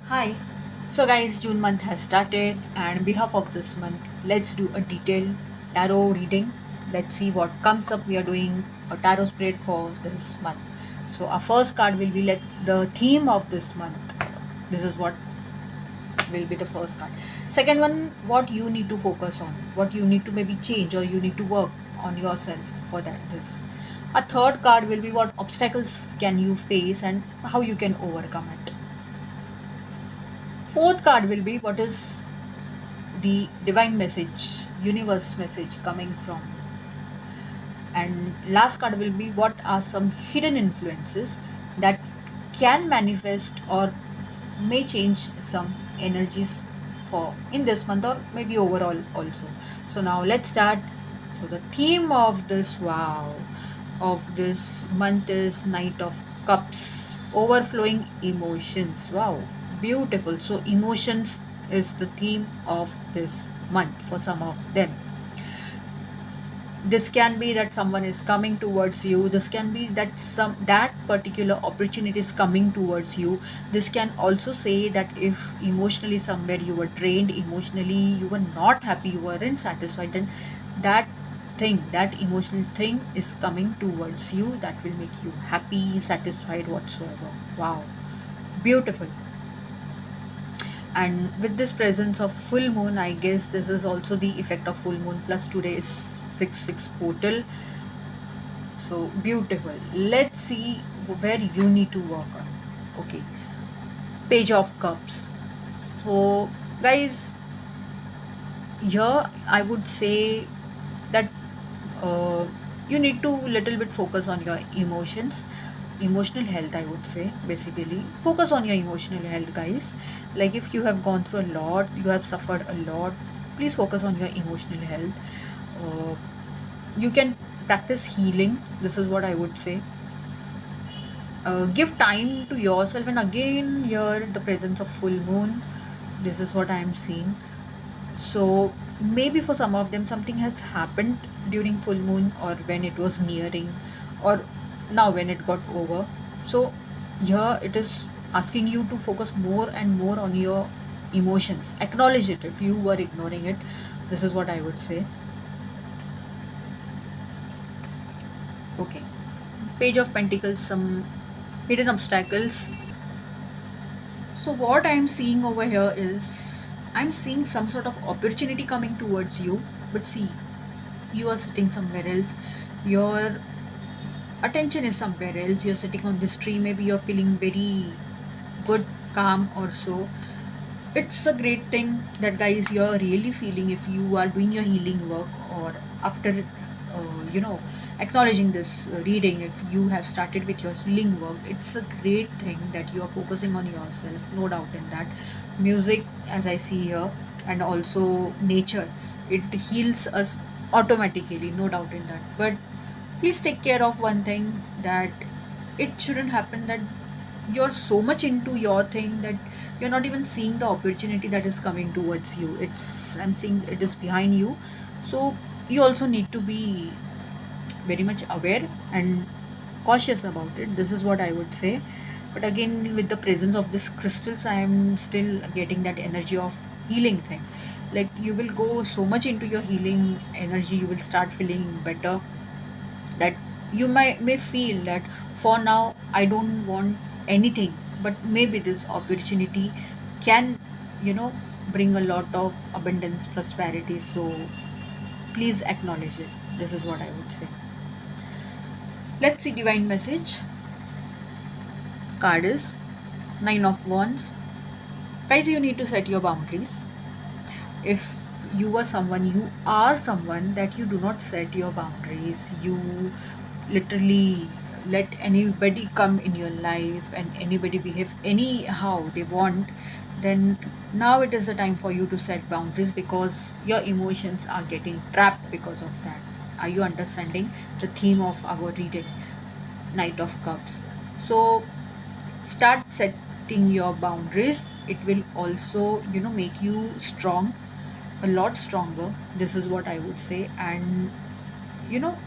Hi. So guys, June month has started and on behalf of this month, let's do a detailed tarot reading. Let's see what comes up. We are doing a tarot spread for this month. So our first card will be let the theme of this month. This is what will be the first card. Second one, what you need to focus on, what you need to maybe change or you need to work on yourself for that this. A third card will be what obstacles can you face and how you can overcome it. Fourth card will be what is the divine message, universe message coming from you. And last card will be what are some hidden influences that can manifest or may change some energies for in this month or maybe overall also. So now let's start. So the theme of this month is Knight of Cups, overflowing emotions. Wow, beautiful. So emotions is the theme of this month for some of them. This can be that someone is coming towards you, this can be that that particular opportunity is coming towards you. This can also say that if emotionally somewhere you were drained, emotionally you were not happy, you weren't satisfied, then that thing, that emotional thing is coming towards you, that will make you happy, satisfied, whatsoever. Wow, beautiful. And with this presence of full moon, I guess this is also the effect of full moon, plus today is 6/6 portal. So beautiful. Let's see where you need to work on. Okay, Page of Cups. So guys, here I would say that uh, you need to little bit focus on your emotions, emotional health. I would say basically focus on your emotional health, guys. Like if you have gone through a lot, you have suffered a lot, please focus on your emotional health. uh, you can practice healing, this is what I would say. Give time to yourself, and again here the presence of full moon, this is what I am seeing. So maybe for some of them something has happened during full moon or when it was nearing, or now when it got over. So here it is asking you to focus more and more on your emotions, acknowledge it if you were ignoring it, this is what I would say. Okay, Page of Pentacles, some hidden obstacles. So what I'm seeing over here is I'm seeing some sort of opportunity coming towards you, but see, you are sitting somewhere else. Your attention is somewhere else. You're sitting on this tree. Maybe you're feeling very good, calm, or so. It's a great thing that, guys, you're really feeling if you are doing your healing work, or after acknowledging this reading, if you have started with your healing work, it's a great thing that you are focusing on yourself, no doubt in that. Music, as I see here, and also nature, it heals us automatically, no doubt in that. But please take care of one thing, that it shouldn't happen that you're so much into your thing that you're not even seeing the opportunity that is coming towards you. It's, I'm seeing it is behind you. So you also need to be very much aware and cautious about it, this is what I would say. But again, with the presence of this crystals, I am still getting that energy of healing thing. Like you will go so much into your healing energy, you will start feeling better, that you may feel that for now I don't want anything, but maybe this opportunity can, bring a lot of abundance, prosperity. So please acknowledge it, this is what I would say. Let's see divine message. Card is Nine of Wands. Guys, you need to set your boundaries. If you are someone that you do not set your boundaries, you literally let anybody come in your life and anybody behave anyhow they want, then now it is the time for you to set boundaries, because your emotions are getting trapped because of that. Are you understanding the theme of our reading, Knight of Cups? So start setting your boundaries, it will also make you strong, a lot stronger, this is what I would say. And you know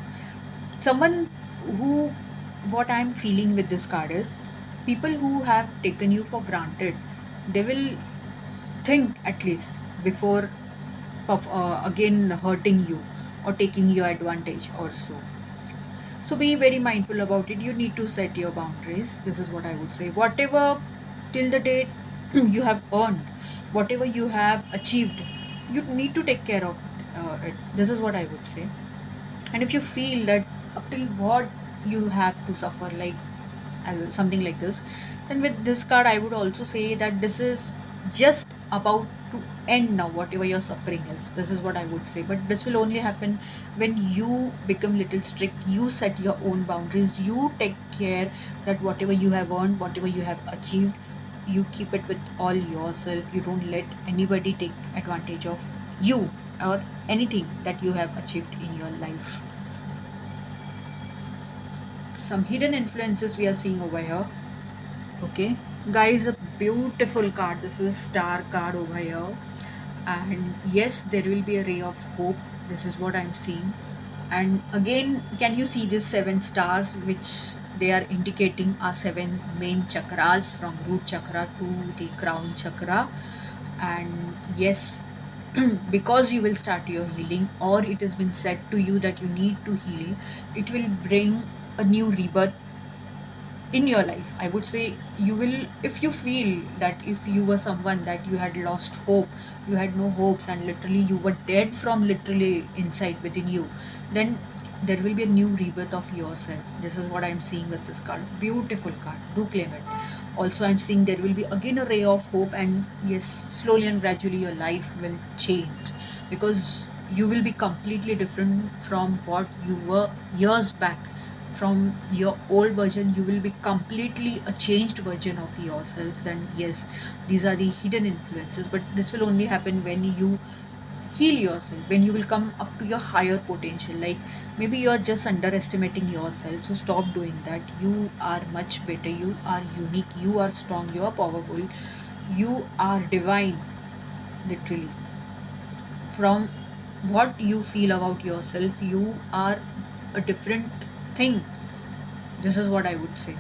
someone who, what I'm feeling with this card is people who have taken you for granted, they will think at least before again hurting you or taking your advantage or so. So be very mindful about it. You need to set your boundaries. This is what I would say. Whatever till the date you have earned, whatever you have achieved, you need to take care of it. This is what I would say. And if you feel that up till what you have to suffer, like something like this, then with this card, I would also say that this is just about to end now, whatever your suffering is. This is what I would say. But this will only happen when you become little strict, you set your own boundaries, you take care that whatever you have earned, whatever you have achieved, you keep it with all yourself. You don't let anybody take advantage of you or anything that you have achieved in your life. Some hidden influences we are seeing over here. Okay, guys, a beautiful card. This is star card over here, and yes, there will be a ray of hope. This is what I'm seeing. And again, can you see these 7 stars, which they are indicating are 7 main chakras from root chakra to the crown chakra? And yes, because you will start your healing, or it has been said to you that you need to heal, it will bring a new rebirth in your life. I would say you will, if you feel that if you were someone that you had lost hope, you had no hopes, and literally you were dead from literally inside within you, then there will be a new rebirth of yourself. This is what I'm seeing with this card. Beautiful card, do claim it. Also, I'm seeing there will be again a ray of hope, and yes, slowly and gradually your life will change, because you will be completely different from what you were years back. From your old version, you will be completely a changed version of yourself. Then yes, these are the hidden influences, but this will only happen when you heal yourself, when you will come up to your higher potential. Like maybe you're just underestimating yourself, so stop doing that. You are much better, you are unique, you are strong, you are powerful, you are divine, literally. From what you feel about yourself, you are a different thing. This is what I would say.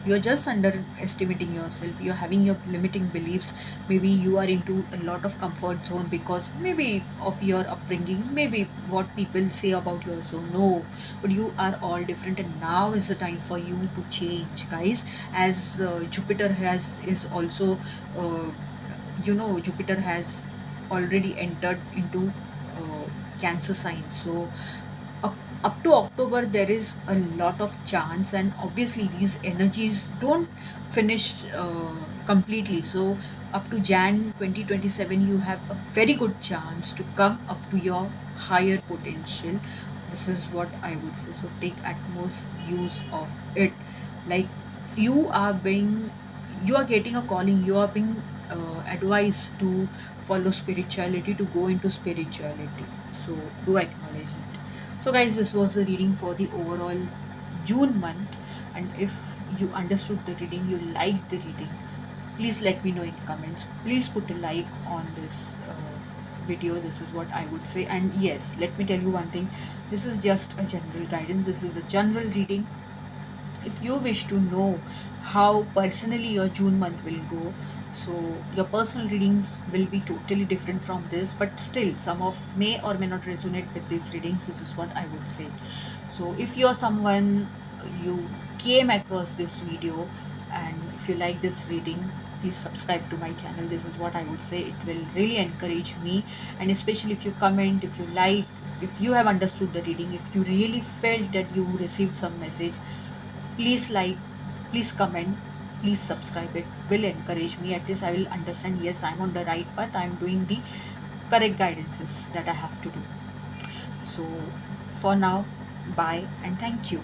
You're just underestimating yourself. You're having your limiting beliefs. Maybe you are into a lot of comfort zone because maybe of your upbringing, maybe what people say about you also. No, but you are all different, and now is the time for you to change, guys. As Jupiter has is also, uh, Jupiter has already entered into Cancer sign. So up, up to October, there is a lot of chance, and obviously these energies don't finish completely. So up to Jan 2027, you have a very good chance to come up to your higher potential. This is what I would say. So take utmost use of it. Like you are being, you are getting a calling. You are being advised to follow spirituality, to go into spirituality. So do acknowledge it. So guys, this was the reading for the overall June month. And if you understood the reading, you liked the reading, please let me know in comments. Please put a like on this video. This is what I would say. And yes, let me tell you one thing. This is just a general guidance. This is a general reading. If you wish to know how personally your June month will go, so your personal readings will be totally different from this, but still some of may or may not resonate with these readings. This is what I would say. So if you're someone, you came across this video, and if you like this reading, please subscribe to my channel. This is what I would say. It will really encourage me, and especially if you comment, if you like, if you have understood the reading, if you really felt that you received some message, please like, please comment, please subscribe. It will encourage me. At least I will understand, yes, I'm on the right path, I'm doing the correct guidances that I have to do. So for now, bye and thank you.